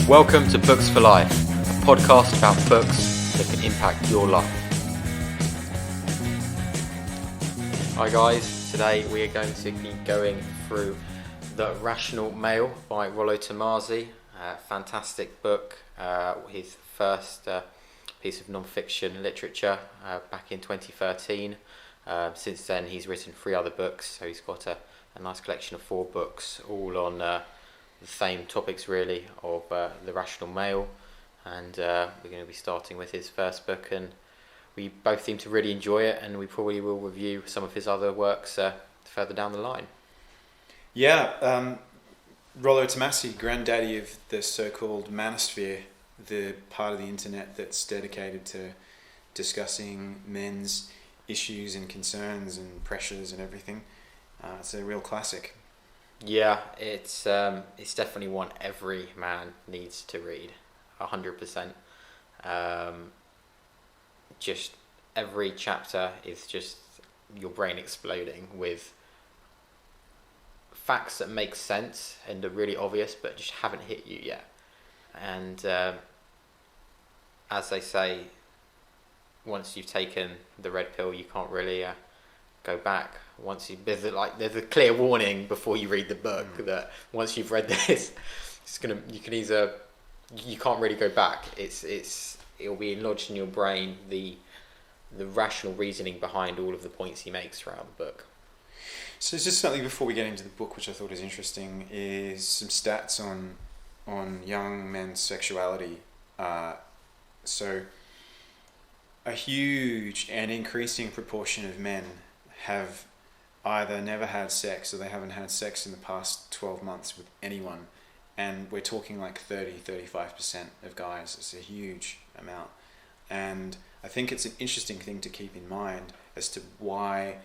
Welcome to Books for Life, a podcast about books that can impact your life. Hi guys, today we are going to be going through The Rational Male by Rollo Tomassi. Fantastic book, his first piece of non-fiction literature back in 2013. Since then he's written 3 other books, so he's got a nice collection of 4 books, all on the same topics really of the rational male, and we're going to be starting with his first book, and we both seem to really enjoy it, and we probably will review some of his other works further down the line. Rollo Tomassi, granddaddy of the so-called manosphere, the part of the internet that's dedicated to discussing men's issues and concerns and pressures and everything. It's a real classic. Yeah, it's definitely one every man needs to read, 100%. Just every chapter is just your brain exploding with facts that make sense and are really obvious but just haven't hit you yet. And as they say, once you've taken the red pill, you can't really go back. There's a clear warning before you read the book that once you've read this, you can't really go back. It'll be lodged in your brain, the rational reasoning behind all of the points he makes throughout the book. So just something before we get into the book, which I thought is interesting, is some stats on young men's sexuality. So a huge and increasing proportion of men have either never had sex or they haven't had sex in the past 12 months with anyone. And we're talking like 30-35% of guys. It's a huge amount. And I think it's an interesting thing to keep in mind as to why,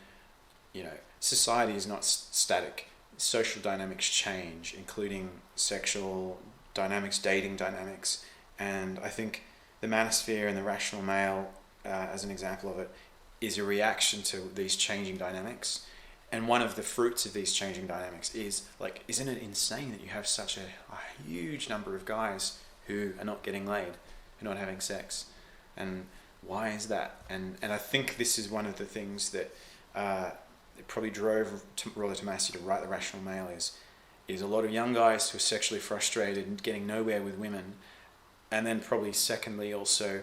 society is not static. Social dynamics change, including sexual dynamics, dating dynamics. And I think the manosphere and the rational male, as an example of it, is a reaction to these changing dynamics. And one of the fruits of these changing dynamics is, isn't it insane that you have such a huge number of guys who are not getting laid, who are not having sex? And why is that? And I think this is one of the things that probably drove Rollo Tomassi to write The Rational Male is a lot of young guys who are sexually frustrated and getting nowhere with women. And then probably secondly also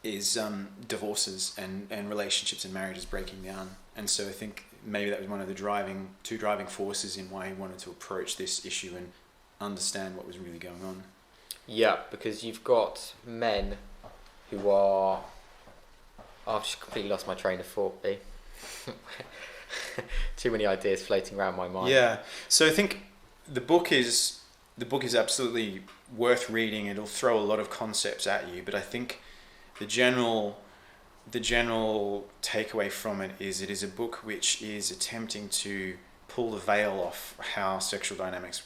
is divorces and relationships and marriages breaking down. And so I think maybe that was one of the two driving forces in why he wanted to approach this issue and understand what was really going on. Yeah, because you've got men who are... I've just completely lost my train of thought, B. Too many ideas floating around my mind. Yeah, so I think the book is absolutely worth reading. It'll throw a lot of concepts at you, but I think the general takeaway from it is a book which is attempting to pull the veil off how sexual dynamics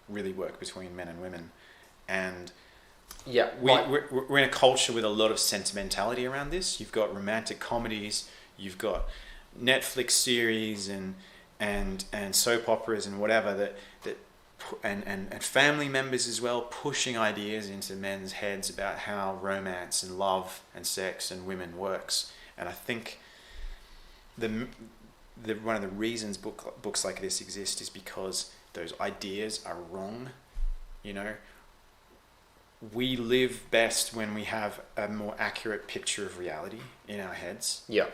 really work between men and women. And yeah, we're in a culture with a lot of sentimentality around this. You've got romantic comedies, you've got Netflix series and soap operas and whatever and family members as well, pushing ideas into men's heads about how romance and love and sex and women works. And I think one of the reasons books like this exist is because those ideas are wrong. We live best when we have a more accurate picture of reality in our heads. Yeah.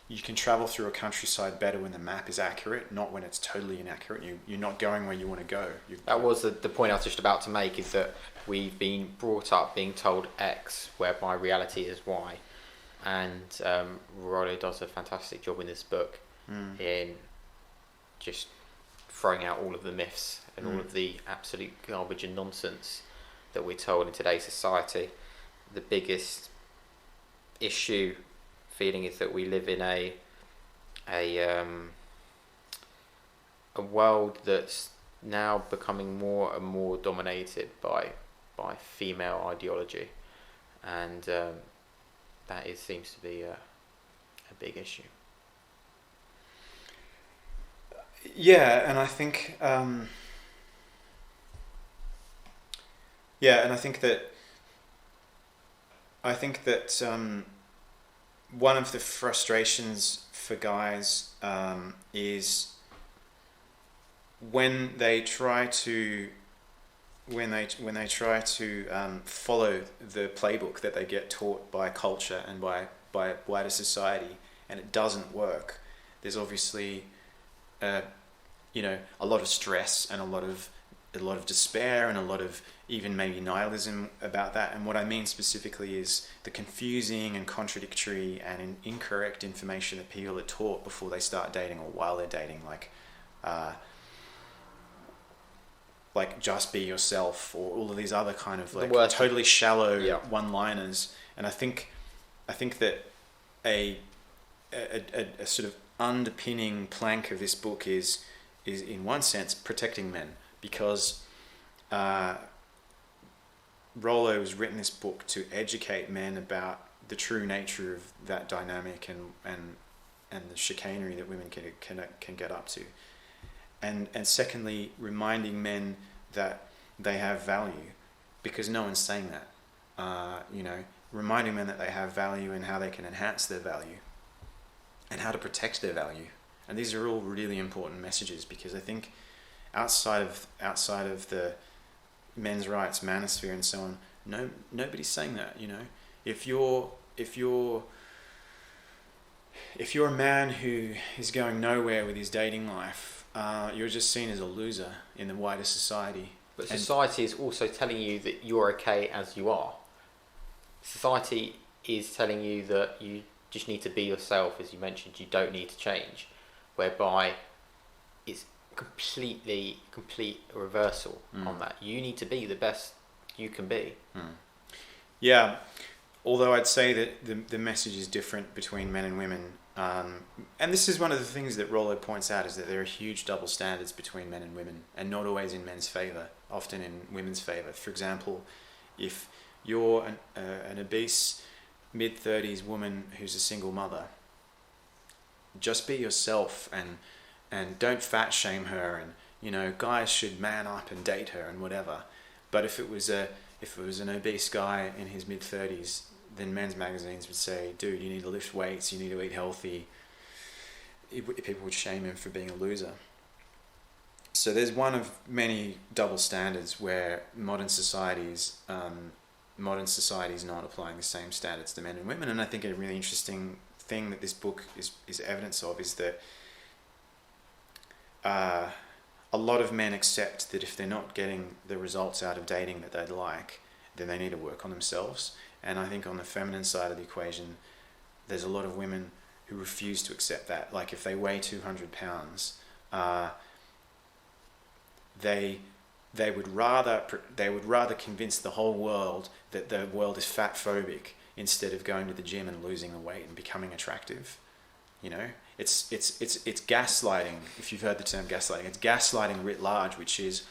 You can travel through a countryside better when the map is accurate, not when it's totally inaccurate. You're not going where you want to go. That was the point I was just about to make, is that we've been brought up being told X, whereby reality is Y. And Rollo does a fantastic job in this book in just throwing out all of the myths and all of the absolute garbage and nonsense that we're told in today's society. The biggest feeling is that we live in a world that's now becoming more and more dominated by female ideology, and that seems to be a big issue. Yeah, and I think Yeah, and I think that one of the frustrations for guys is when they try to follow the playbook that they get taught by culture and by wider society, and it doesn't work. There's obviously a lot of stress and a lot of despair and a lot of even maybe nihilism about that. And what I mean specifically is the confusing and contradictory and incorrect information that people are taught before they start dating or while they're dating, like just be yourself, or all of these other kind of totally shallow one-liners. And I think that a sort of underpinning plank of this book is in one sense protecting men, because Rollo has written this book to educate men about the true nature of that dynamic and the chicanery that women can get up to. And secondly, reminding men that they have value, because no one's saying that. Reminding men that they have value and how they can enhance their value and how to protect their value. And these are all really important messages, because I think outside of the men's rights manosphere and so on, nobody's saying that. If you're a man who is going nowhere with his dating life, you're just seen as a loser in the wider society. But society is also telling you that you're okay as you are. Society is telling you that you just need to be yourself, as you mentioned. You don't need to change, whereby it's complete reversal on that. You need to be the best you can be. Yeah, although I'd say that the message is different between men and women. And this is one of the things that Rollo points out, is that there are huge double standards between men and women, and not always in men's favour, often in women's favour. For example, if you're an obese mid-30s woman who's a single mother, just be yourself and don't fat shame her, and guys should man up and date her and whatever. But if it was an obese guy in his mid-30s, then men's magazines would say, dude, you need to lift weights, you need to eat healthy. People would shame him for being a loser. So there's one of many double standards where modern society is not applying the same standards to men and women. And I think a really interesting thing that this book is evidence of is that a lot of men accept that if they're not getting the results out of dating that they'd like, then they need to work on themselves. And I think on the feminine side of the equation, there's a lot of women who refuse to accept that. Like if they weigh 200 pounds, they would rather convince the whole world that the world is fat phobic instead of going to the gym and losing the weight and becoming attractive. It's gaslighting. If you've heard the term gaslighting, it's gaslighting writ large, which is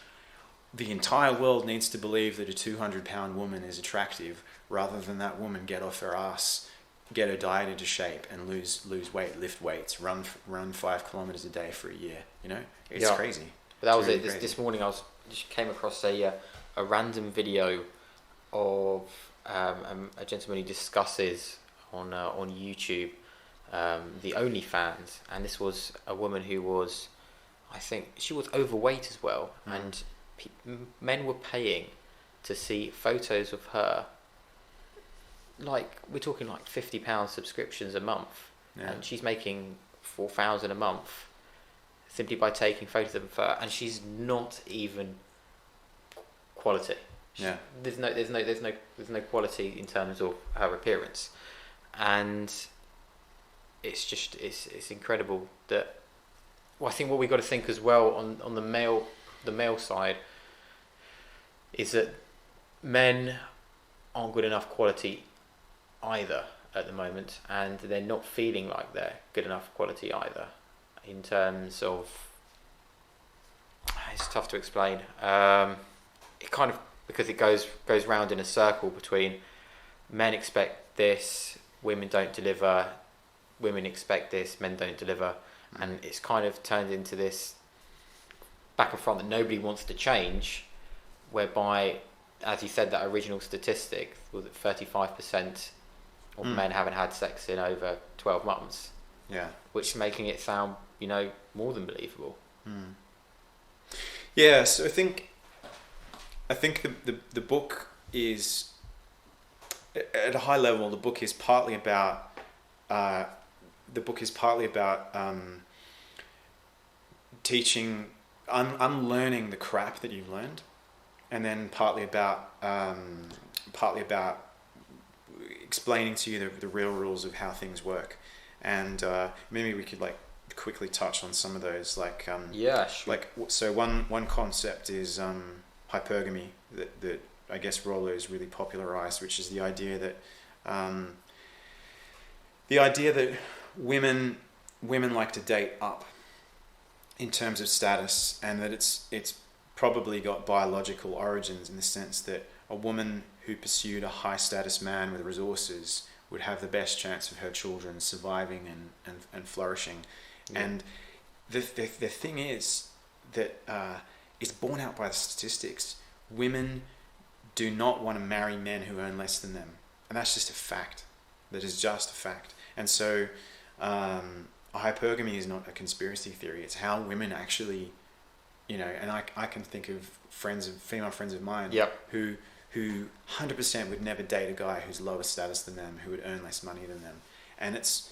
the entire world needs to believe that a 200-pound woman is attractive, rather than that woman get off her ass, get her diet into shape, and lose weight, lift weights, run 5 kilometers a day for a year. It's crazy. But that was really it. This morning I just came across a random video of a gentleman who discusses on YouTube the OnlyFans, and this was a woman who was, I think she was overweight as well, and men were paying to see photos of her. Like we're talking like £50 subscriptions a month, and she's making $4,000 a month simply by taking photos of her, and she's not even quality. There's no quality in terms of her appearance, and it's incredible that. Well, I think what we've got to think as well on the male side is that men aren't good enough quality either at the moment, and they're not feeling like they're good enough quality either. In terms of, it's tough to explain. It kind of, because it goes round in a circle between men expect this, women don't deliver, women expect this, men don't deliver, and it's kind of turned into this back and front that nobody wants to change, whereby as you said, that original statistic was that 35% of men haven't had sex in over 12 months. Yeah. Which making it sound, more than believable. Yeah, so I think the book is, at a high level, the book is partly about teaching, unlearning the crap that you've learned, and then partly about explaining to you the real rules of how things work. And maybe we could quickly touch on some of those. Yeah, sure. So one concept is hypergamy that I guess Rollo has really popularized, which is the idea that women like to date up in terms of status, and that it's probably got biological origins, in the sense that a woman who pursued a high status man with resources would have the best chance of her children surviving and flourishing. Yeah. And the thing is that it's borne out by the statistics. Women do not want to marry men who earn less than them, and that's just a fact. That is just a fact. And so hypergamy is not a conspiracy theory. It's how women actually, and I can think of female friends of mine, who 100% would never date a guy who's lower status than them, who would earn less money than them. And it's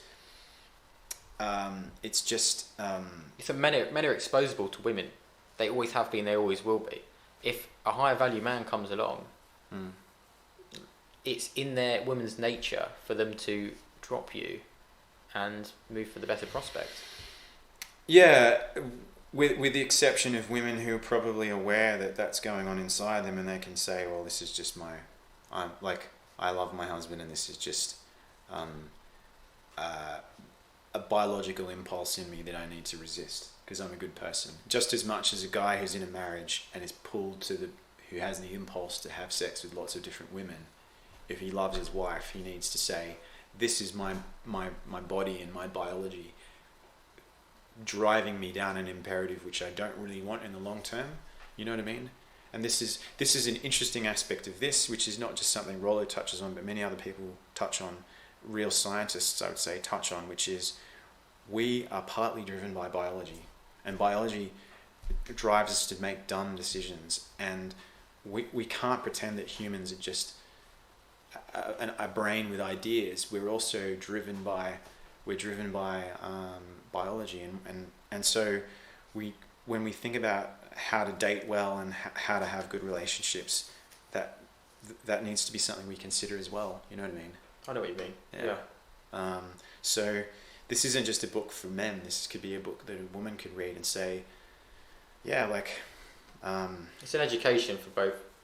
just... So men are exposable to women. They always have been, they always will be. If a higher value man comes along, it's in their women's nature for them to drop you and move for the better prospect. Yeah, with the exception of women who are probably aware that that's going on inside them, and they can say, well, this is just I love my husband, and this is just a biological impulse in me that I need to resist because I'm a good person. Just as much as a guy who's in a marriage and is pulled who has the impulse to have sex with lots of different women, if he loves his wife, he needs to say, this is my body and my biology driving me down an imperative which I don't really want in the long term. You know what I mean? And this is an interesting aspect of this, which is not just something Rollo touches on, but many other people touch on, real scientists, I would say, touch on, which is we are partly driven by biology, and biology drives us to make dumb decisions, and we can't pretend that humans are just a brain with ideas. We're also driven by biology, and so when we think about how to date well and how to have good relationships, that needs to be something we consider as well. You know what I mean? I know what you mean. Yeah. So this isn't just a book for men. This could be a book that a woman could read and say, yeah, it's an education for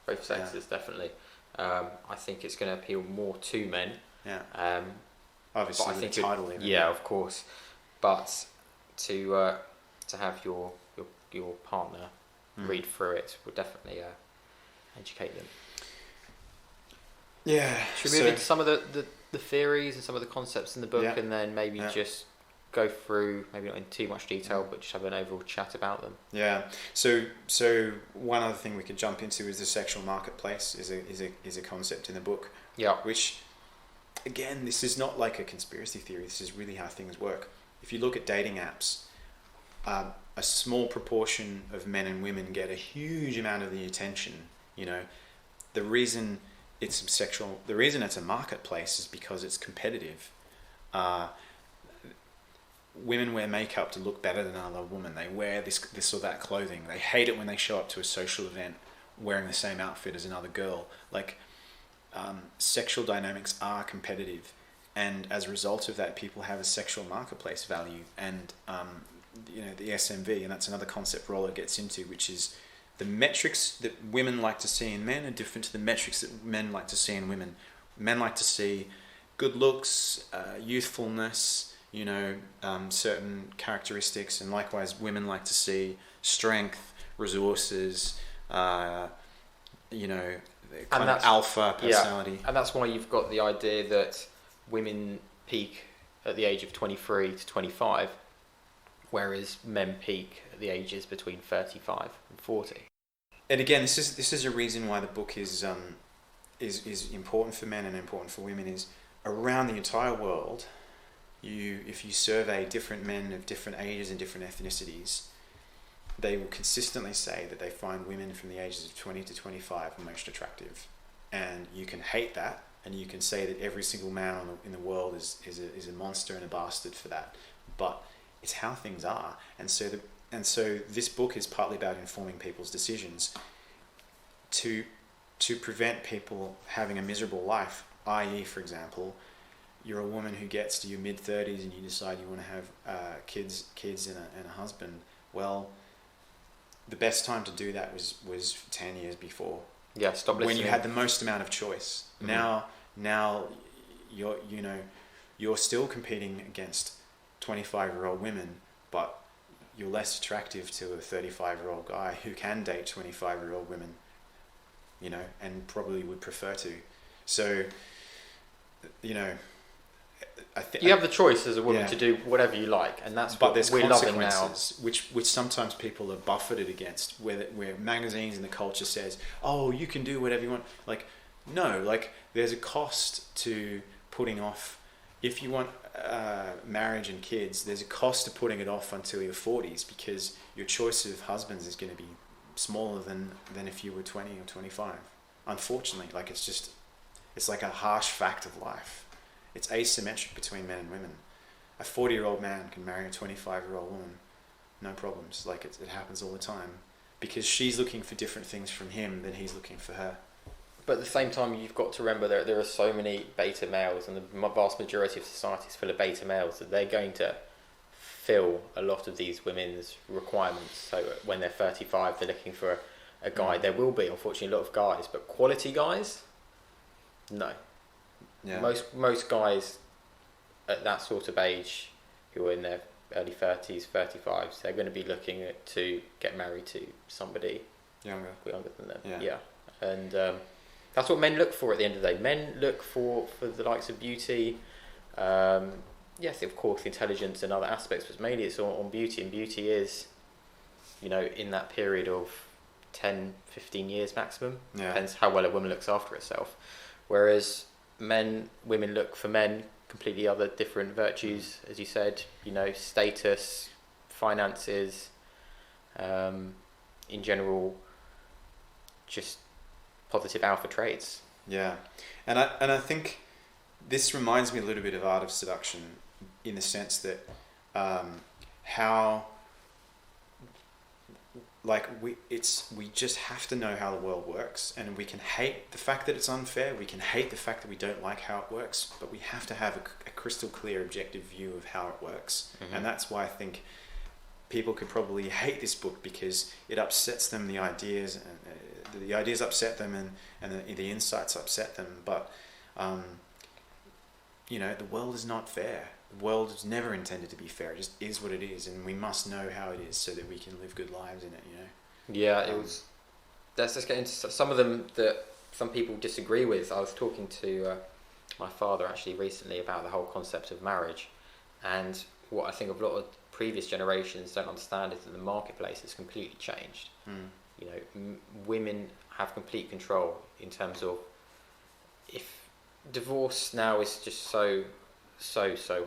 both sexes, definitely. I think it's going to appeal more to men. Yeah. Obviously, but I think the title. Of course. But to have your partner read through it will definitely educate them. Yeah. Should we move into some of the theories and some of the concepts in the book, and then maybe just go through, maybe not in too much detail, but just have an overall chat about them? Yeah. So one other thing we could jump into is the sexual marketplace is a concept in the book. Yeah. Which, again, this is not like a conspiracy theory. This is really how things work. If you look at dating apps, a small proportion of men and women get a huge amount of the attention. The reason it's a marketplace is because it's competitive. Women wear makeup to look better than another woman. They wear this or that clothing. They hate it when they show up to a social event wearing the same outfit as another girl. Sexual dynamics are competitive, and as a result of that, people have a sexual marketplace value, and the SMV, and that's another concept Rollo gets into, which is the metrics that women like to see in men are different to the metrics that men like to see in women. Men like to see good looks, youthfulness, certain characteristics, and likewise women like to see strength, resources, kind of alpha personality. Yeah, and that's why you've got the idea that women peak at the age of 23 to 25, whereas men peak at the ages between 35 and 40. and again, this is a reason why the book is important for men and important for women. Is around the entire world, if you survey different men of different ages and different ethnicities, they will consistently say that they find women from the ages of 20 to 25 most attractive. And you can hate that, and you can say that every single man in the world is a monster and a bastard for that. But it's how things are. And so this book is partly about informing people's decisions to prevent people having a miserable life, i.e., for example, you're a woman who gets to your mid-30s and you decide you want to have kids and a husband. Well, the best time to do that was 10 years before. Yeah, stop listening. When you had the most amount of choice. Mm-hmm. Now you're still competing against 25-year-old women, but you're less attractive to a 35-year-old guy who can date 25-year-old women, and probably would prefer to. So, I think you have the choice as a woman to do whatever you like, and that's what there's we're loving now. consequences which sometimes people are buffeted against, where magazines and the culture says, "Oh, you can do whatever you want." Like, no, like there's a cost to putting off. If you want marriage and kids, there's a cost to putting it off until your 40s, because your choice of husbands is going to be smaller than if you were 20 or 25. Unfortunately, like it's like a harsh fact of life. It's asymmetric between men and women. A 40-year-old man can marry a 25-year-old woman, no problems. Like it happens all the time, because she's looking for different things from him than he's looking for her. But at the same time, you've got to remember that there are so many beta males, and the vast majority of society is full of beta males, that they're going to fill a lot of these women's requirements. So when they're 35, they're looking for a guy. There will be, unfortunately, a lot of guys, but quality guys, no. Yeah. Most guys at that sort of age, who are in their early 30s, 35s, they're going to be looking to get married to somebody younger than them. Yeah. And that's what men look for at the end of the day. Men look for the likes of beauty, yes, of course, intelligence and other aspects, but mainly it's on beauty, and beauty is, in that period of 10, 15 years maximum. Yeah. Depends how well a woman looks after herself. Whereas women look for men, completely other different virtues, as you said, status, finances, in general, just positive alpha traits. Yeah, and I think this reminds me a little bit of Art of Seduction, in the sense that how, like, we just have to know how the world works, and we can hate the fact that it's unfair, we can hate the fact that we don't like how it works, but we have to have a crystal clear objective view of how it works. Mm-hmm. And that's why I think people could probably hate this book, because it upsets them, the ideas upset them, and the insights upset them, but the world is not fair. The world is never intended to be fair. It just is what it is, and we must know how it is so that we can live good lives in it. Yeah, it was. Let's just get into some of them that some people disagree with. I was talking to my father actually recently about the whole concept of marriage, and what I think a lot of previous generations don't understand is that the marketplace has completely changed. Women have complete control in terms of, if divorce now is just so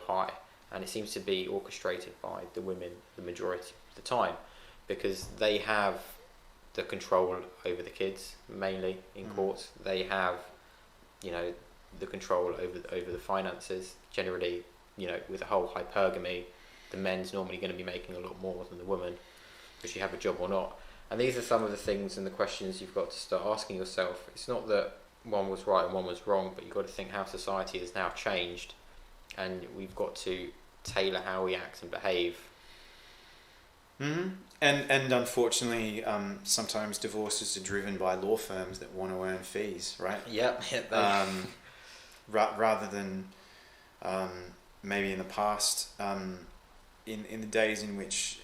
high, and it seems to be orchestrated by the women the majority of the time, because they have the control over the kids, mainly in courts. They have the control over the finances generally. With the whole hypergamy, the men's normally going to be making a lot more than the woman, because you have a job or not. And these are some of the things and the questions you've got to start asking yourself. It's not that one was right and one was wrong, but you've got to think how society has now changed, and we've got to tailor how we act and behave. Mm-hmm. And unfortunately, sometimes divorces are driven by law firms that want to earn fees, right? Yep. Rather than maybe in the past, in the days in which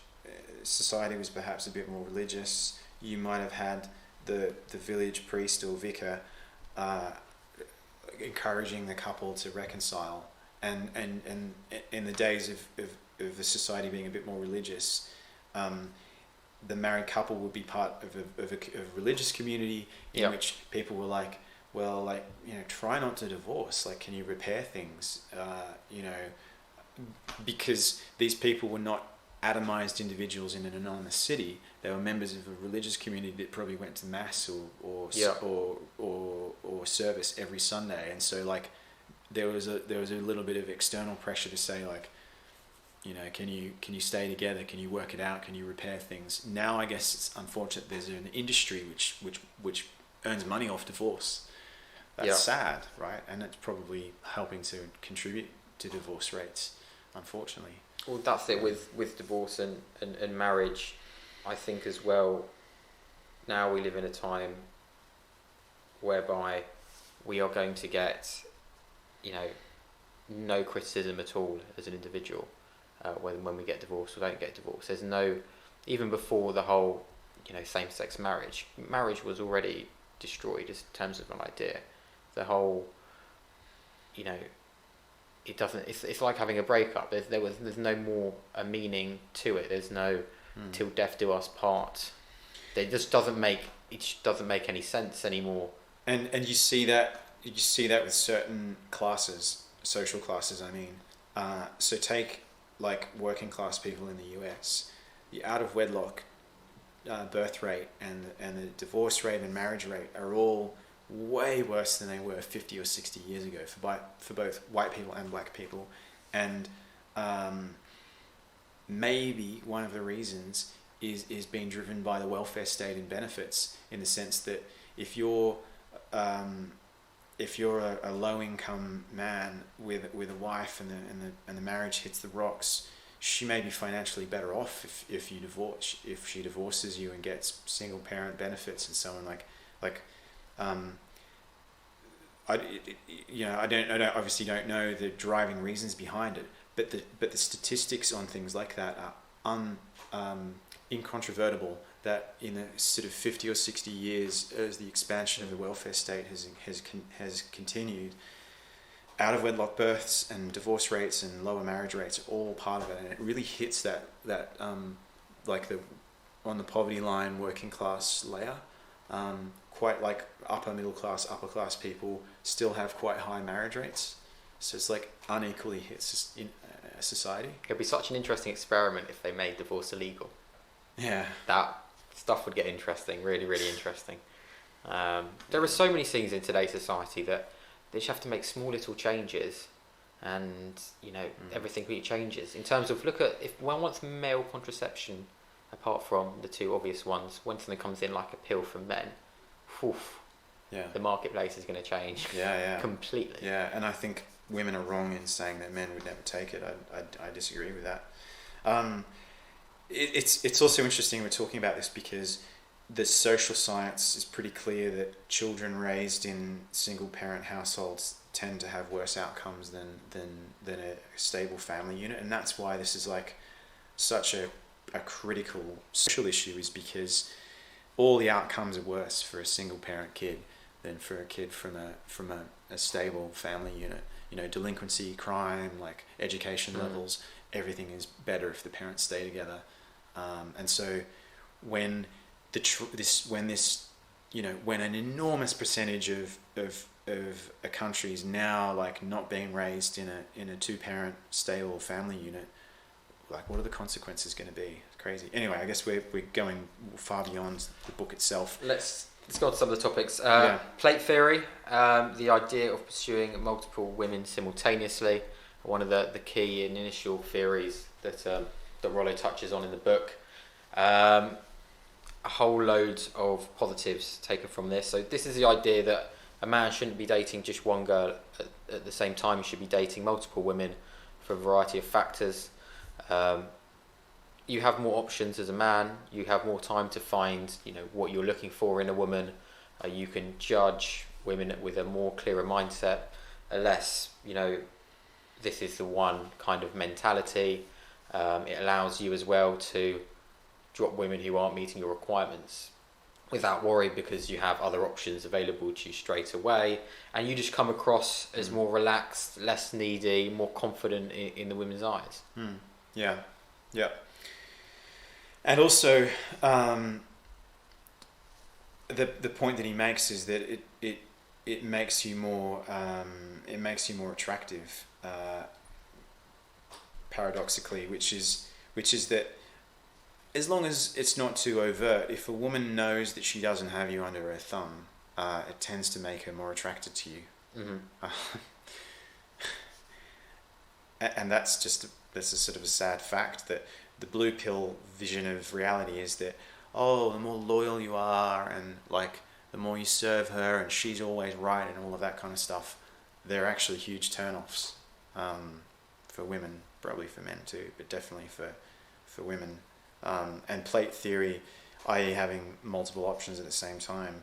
society was perhaps a bit more religious, you might have had the village priest or vicar encouraging the couple to reconcile, and in the days of the society being a bit more religious, the married couple would be part of a religious community in which people were like, well, like, you know, try not to divorce. Like, can you repair things? You know, because these people were not atomized individuals in an anonymous city. They were members of a religious community that probably went to mass or service every Sunday, and so like there was a little bit of external pressure to say, like, you know, can you stay together? Can you work it out? Can you repair things? Now I guess it's unfortunate there's an industry which earns money off divorce. That's sad, right? And it's probably helping to contribute to divorce rates, unfortunately. Well, that's it with divorce and marriage. I think as well, now we live in a time whereby we are going to get, you know, no criticism at all as an individual when we get divorced or don't get divorced. There's no, even before the whole, you know, same-sex marriage was already destroyed as terms of an idea. The whole, you know, it doesn't. It's like having a breakup. There's no more a meaning to it. There's no till death do us part. It just doesn't make any sense anymore. And you see that with certain classes, social classes. I mean, so take like working class people in the US. The out of wedlock birth rate and the divorce rate and marriage rate are all way worse than they were 50 or 60 years ago for both white people and black people. And maybe one of the reasons is being driven by the welfare state and benefits, in the sense that if you're a low income man with a wife and the marriage hits the rocks, she may be financially better off if she divorces you and gets single parent benefits and so on. I obviously don't know the driving reasons behind it, but the statistics on things like that are incontrovertible. That in a sort of 50 or 60 years, as the expansion of the welfare state has continued, out of wedlock births and divorce rates and lower marriage rates are all part of it, and it really hits that like the on the poverty line working class layer. Quite like upper middle class, upper class people still have quite high marriage rates, so it's like unequally hits in society. It'd be such an interesting experiment if they made divorce illegal. Yeah, that stuff would get interesting, really, really interesting. There are so many things in today's society that they just have to make small little changes, and you know everything really changes. In terms of, look at, if one wants male contraception, apart from the two obvious ones, when something comes in like a pill for men, the marketplace is going to change. Completely. Yeah, and I think women are wrong in saying that men would never take it. I disagree with that. It's also interesting we're talking about this because the social science is pretty clear that children raised in single parent households tend to have worse outcomes than a stable family unit, and that's why this is like such a critical social issue, is because all the outcomes are worse for a single parent kid than for a kid from a stable family unit. You know, delinquency, crime, like education levels, everything is better if the parents stay together. And so when when an enormous percentage of a country is now like not being raised in a 2-parent stable family unit, like what are the consequences going to be? It's crazy. Anyway, I guess we're going far beyond the book itself. Let's go on to some of the topics. Plate theory, the idea of pursuing multiple women simultaneously, one of the key and initial theories that Rollo touches on in the book. A whole load of positives taken from this. So this is the idea that a man shouldn't be dating just one girl at the same time. He should be dating multiple women for a variety of factors. You have more options as a man. You have more time to find, you know, what you're looking for in a woman. You can judge women with a more clearer mindset, a less, you know, this is the one kind of mentality. It allows you as well to drop women who aren't meeting your requirements without worry, because you have other options available to you straight away, and you just come across as more relaxed, less needy, more confident in the women's eyes. Yeah. And also, the point that he makes is that it makes you more attractive, paradoxically, which is that as long as it's not too overt, if a woman knows that she doesn't have you under her thumb, it tends to make her more attracted to you. And that's a sort of a sad fact, that the blue pill vision of reality is that, oh, the more loyal you are, and like the more you serve her, and she's always right, and all of that kind of stuff. They're actually huge turnoffs for women, probably for men too, but definitely for women. And plate theory, i.e. having multiple options at the same time,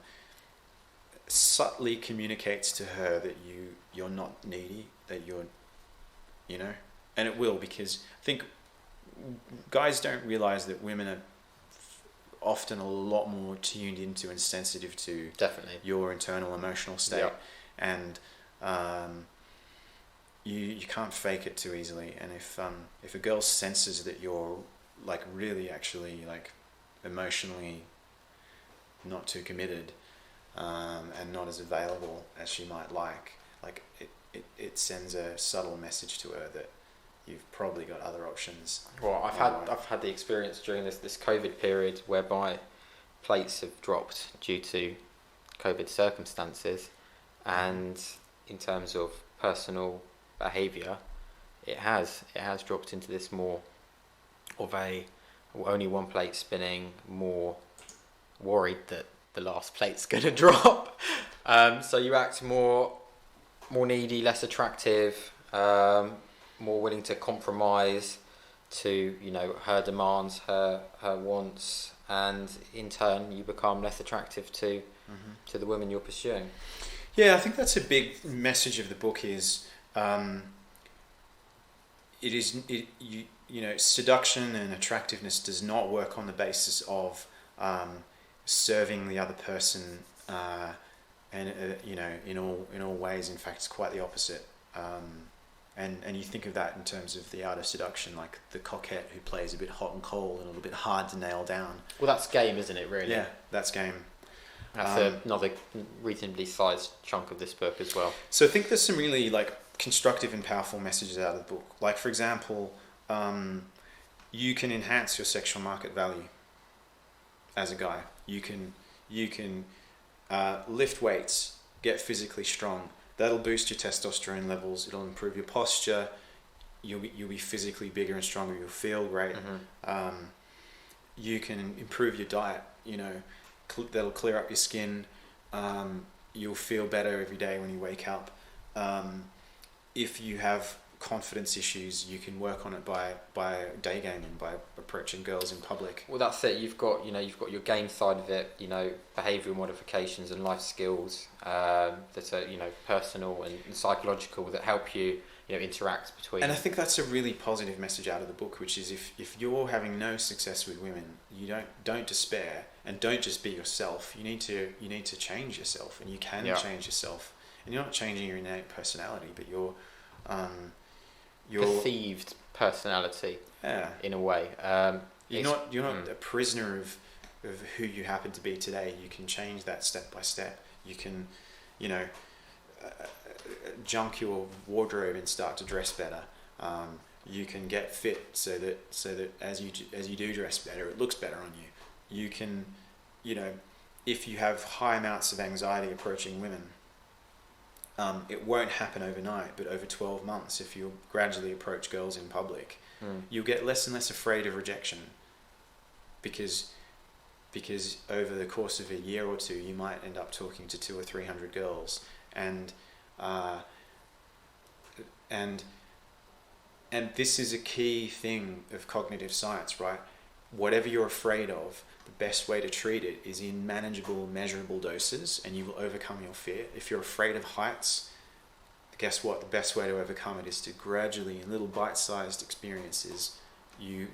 subtly communicates to her that you're not needy, that you're, and it will, because I think guys don't realize that women are often a lot more tuned into and sensitive to definitely your internal emotional state. Yep. And you can't fake it too easily. And if a girl senses that you're like really actually like emotionally not too committed, and not as available as she might like it sends a subtle message to her that you've probably got other options. Well, I've had the experience during this COVID period whereby plates have dropped due to COVID circumstances, and in terms of personal behaviour, it has dropped into this more of a only one plate spinning, more worried that the last plate's going to drop. So you act more needy, less attractive, more willing to compromise to her demands, her wants, and in turn you become less attractive to the women you're pursuing. Yeah, I think that's a big message of the book. Is seduction and attractiveness does not work on the basis of serving the other person, and in all ways. In fact, it's quite the opposite. And you think of that in terms of the art of seduction, like the coquette who plays a bit hot and cold and a little bit hard to nail down. Well, that's game, isn't it, really? Yeah, that's game. That's another reasonably sized chunk of this book as well. So I think there's some really like constructive and powerful messages out of the book. Like, for example, you can enhance your sexual market value as a guy. You can lift weights, get physically strong. That'll boost your testosterone levels. It'll improve your posture. You'll be physically bigger and stronger. You'll feel great. You can improve your diet. That'll clear up your skin. You'll feel better every day when you wake up. If you have confidence issues, you can work on it by day gaming, by approaching girls in public. Well, that's it. You've got your game side of it. Behavioural modifications and life skills that are personal and psychological that help you interact between. And I think that's a really positive message out of the book, which is if you're having no success with women, you don't despair, and don't just be yourself. You need to change yourself, and you can change yourself. And you're not changing your innate personality, but your perceived personality. Yeah. In a way. You're not a prisoner of who you happen to be today. You can change that step by step. You can, junk your wardrobe and start to dress better. You can get fit so that as you do dress better, it looks better on you. You can, if you have high amounts of anxiety approaching women, it won't happen overnight, but over 12 months, if you gradually approach girls in public, you'll get less and less afraid of rejection, because over the course of a year or two, you might end up talking to 200 or 300 girls, and this is a key thing of cognitive science, right? Whatever you're afraid of, the best way to treat it is in manageable, measurable doses, and you will overcome your fear. If you're afraid of heights, guess what? The best way to overcome it is to gradually, in little bite-sized experiences, you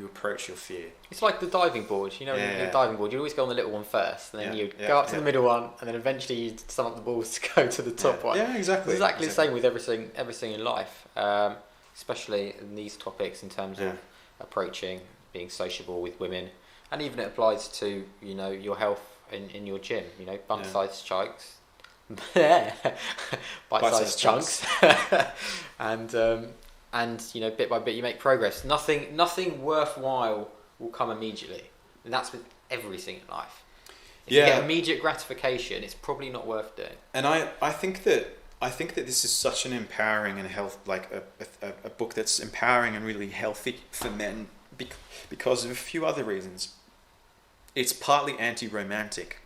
approach your fear. It's like the diving board. When the diving board, you always go on the little one first, and then you go up to the middle one, and then eventually you sum up the balls to go to the top one. Yeah, exactly. It's exactly the same with everything in life, especially in these topics in terms of approaching being sociable with women, and even it applies to your health in your gym. Bite-sized chunks, bite-sized chunks, and bit by bit you make progress. Nothing worthwhile will come immediately, and that's with everything in life. If you get immediate gratification, it's probably not worth doing. And I think that this is such an empowering and a book that's empowering and really healthy for men because of a few other reasons. It's partly anti-romantic,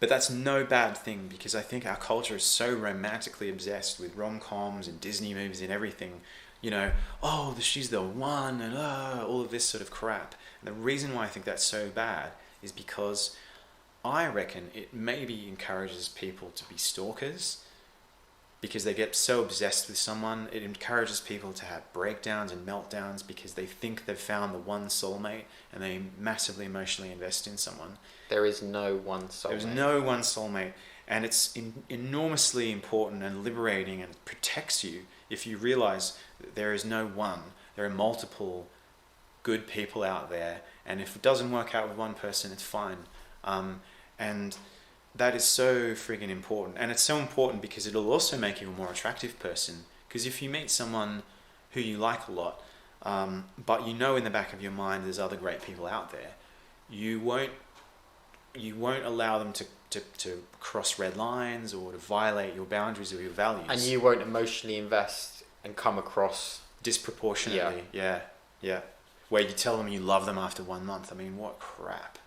but that's no bad thing, because I think our culture is so romantically obsessed with rom-coms and Disney movies and everything. She's the one, and all of this sort of crap. And the reason why I think that's so bad is because I reckon it maybe encourages people to be stalkers, because they get so obsessed with someone. It encourages people to have breakdowns and meltdowns because they think they've found the one soulmate, and they massively emotionally invest in someone. There is no one soulmate. There's no one soulmate, and it's enormously important and liberating, and protects you if you realize that there is no one. There are multiple good people out there, and if it doesn't work out with one person, it's fine. And that is so friggin' important. And it's so important because it'll also make you a more attractive person. Because if you meet someone who you like a lot, but in the back of your mind there's other great people out there, you won't allow them to cross red lines or to violate your boundaries or your values. And you won't emotionally invest and come across disproportionately. Yeah. Where you tell them you love them after 1 month. I mean, what crap.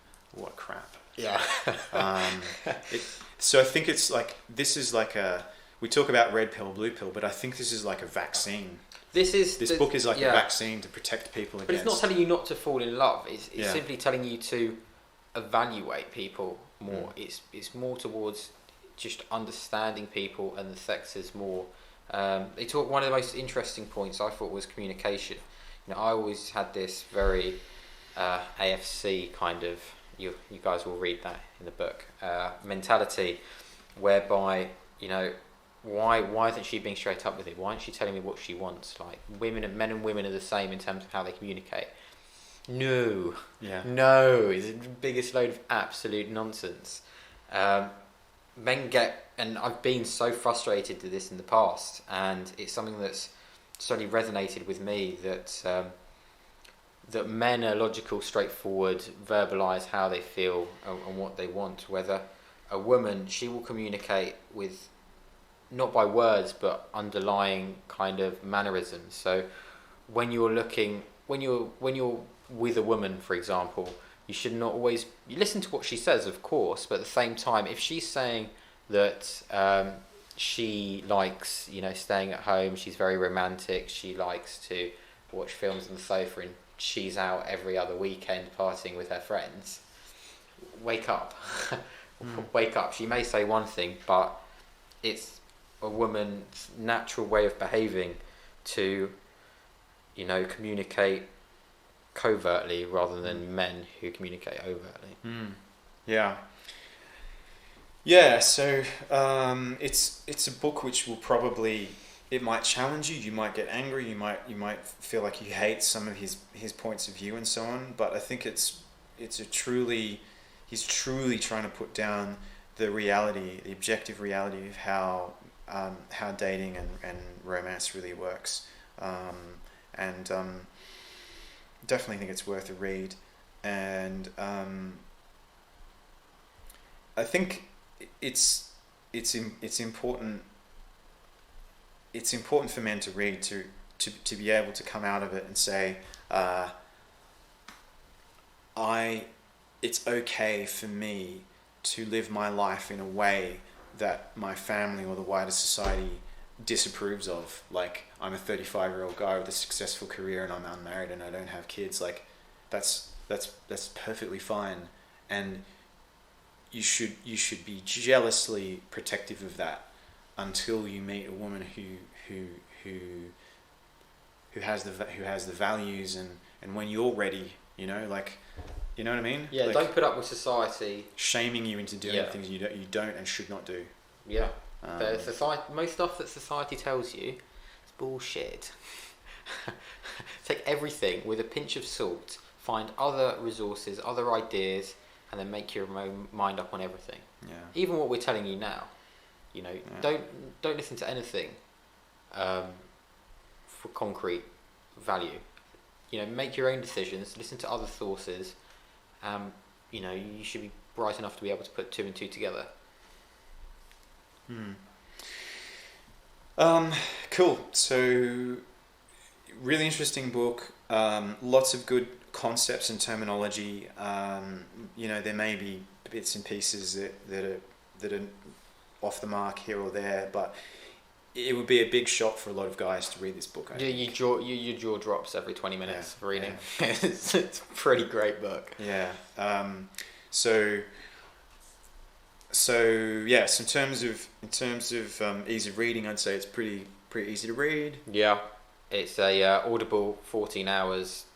Yeah. So I think it's like, this is like we talk about red pill, blue pill, but I think this is like a vaccine. This book is like a vaccine to protect people against. But it's not telling you not to fall in love. It's simply telling you to evaluate people more. It's more towards just understanding people and the sexes more. They talk, one of the most interesting points I thought was communication. I always had this very AFC kind of, you guys will read that in the book, mentality, whereby why isn't she being straight up with it? Why isn't she telling me what she wants? Like, men and women are the same in terms of how they communicate. No, it's the biggest load of absolute nonsense. Men get, and I've been so frustrated with this in the past, and it's something that's certainly resonated with me, that men are logical, straightforward, verbalise how they feel and what they want. Whether a woman, she will communicate with, not by words, but underlying kind of mannerisms. So when you're with a woman, for example, you should not always, you listen to what she says, of course, but at the same time, if she's saying that she likes, staying at home, she's very romantic, she likes to watch films on the sofa, and she's out every other weekend partying with her friends, wake up. Wake up. She may say one thing, but it's a woman's natural way of behaving to, communicate covertly rather than men who communicate overtly. So it's a book which will probably, it might challenge you. You might get angry. You might feel like you hate some of his points of view and so on. But I think he's truly trying to put down the reality, the objective reality of how dating and romance really works. Definitely think it's worth a read. And I think it's important. It's important for men to read to be able to come out of it and say, it's okay for me to live my life in a way that my family or the wider society disapproves of. Like, I'm a 35-year-old guy with a successful career and I'm unmarried and I don't have kids. Like, that's perfectly fine, and you should be jealously protective of that until you meet a woman who has the values, and when you're ready, you know what I mean? Yeah, like, don't put up with society shaming you into doing things you don't and should not do. Yeah, most stuff that society tells you is bullshit. take everything with a pinch of salt, find other resources, other ideas, and then make your mind up on everything. Yeah. Even what we're telling you now, you know, don't listen to anything for concrete value. You know, make your own decisions, listen to other sources. You know, you should be bright enough to be able to put 2 and 2 together. Cool. So, really interesting book. Lots of good concepts and terminology. You know, there may be bits and pieces that are off the mark here or there, but it would be a big shock for a lot of guys to read this book. Your jaw drops every 20 minutes of reading. Yeah. It's a pretty great book. Yeah. So in terms of ease of reading, I'd say it's pretty easy to read. Yeah, it's a Audible 14 hours.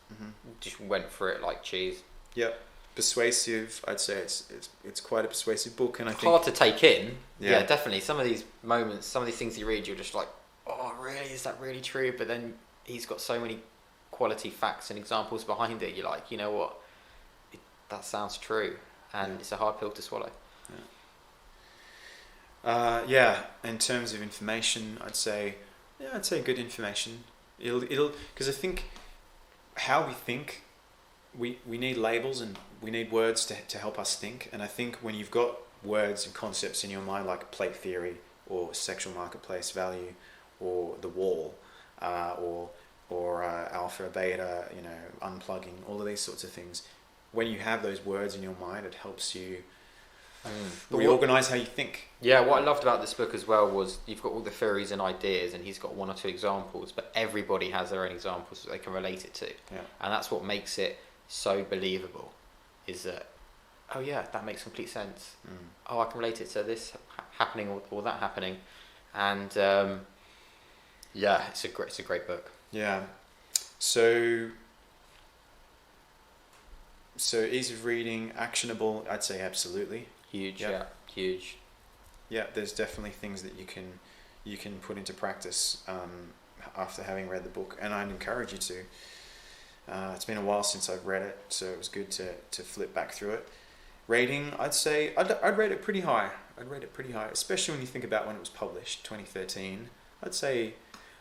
Just went for it like cheese. Yep. Persuasive. I'd say it's quite a persuasive book, and I think hard to take in. Yeah, definitely. Some of these moments, some of these things you read, you're just like, oh, really? Is that really true? But then he's got so many quality facts and examples behind it. You're like, you know what? That sounds true, and it's a hard pill to swallow. In terms of information, I'd say good information. It'll because I think how we think, we need labels and we need words to help us think. And I think when you've got words and concepts in your mind like plate theory or sexual marketplace value or the wall or alpha, beta, you know, unplugging, all of these sorts of things, when you have those words in your mind, it helps you reorganize how you think. Yeah, what I loved about this book as well was you've got all the theories and ideas, and he's got 1 or 2 examples, but everybody has their own examples that they can relate it to. Yeah. And that's what makes it so believable, is that, oh yeah, that makes complete sense. Oh, I can relate it to this happening or that happening. And it's a great book. Yeah. So ease of reading, actionable, I'd say absolutely. Huge, Yep. yeah, huge. Yeah, there's definitely things that you can put into practice after having read the book, and I'd encourage you to. It's been a while since I've read it, so it was good to flip back through it. Rating, I'd say I'd rate it pretty high. Especially when you think about when it was published, 2013. I'd say,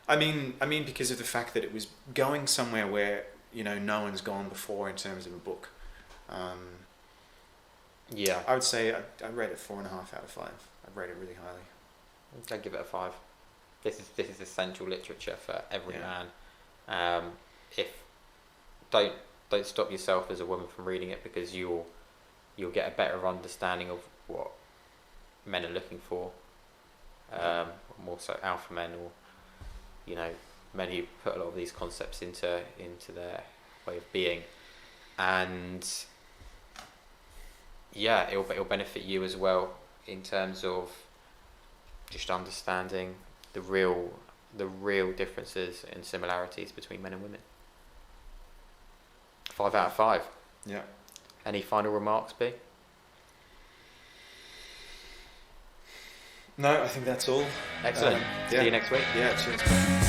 I mean because of the fact that it was going somewhere where, you know, no one's gone before in terms of a book. I would say I'd rate it 4.5 out of 5. I'd rate it really highly. I'd give it a 5. This is essential literature for every man. Don't stop yourself as a woman from reading it, because you'll get a better understanding of what men are looking for. More so alpha men, or, you know, men who put a lot of these concepts into their way of being, and it'll benefit you as well in terms of just understanding the real differences and similarities between men and women. 5 out of 5. Yeah. Any final remarks, B? No, I think that's all. Excellent. See you next week. Yeah, cheers.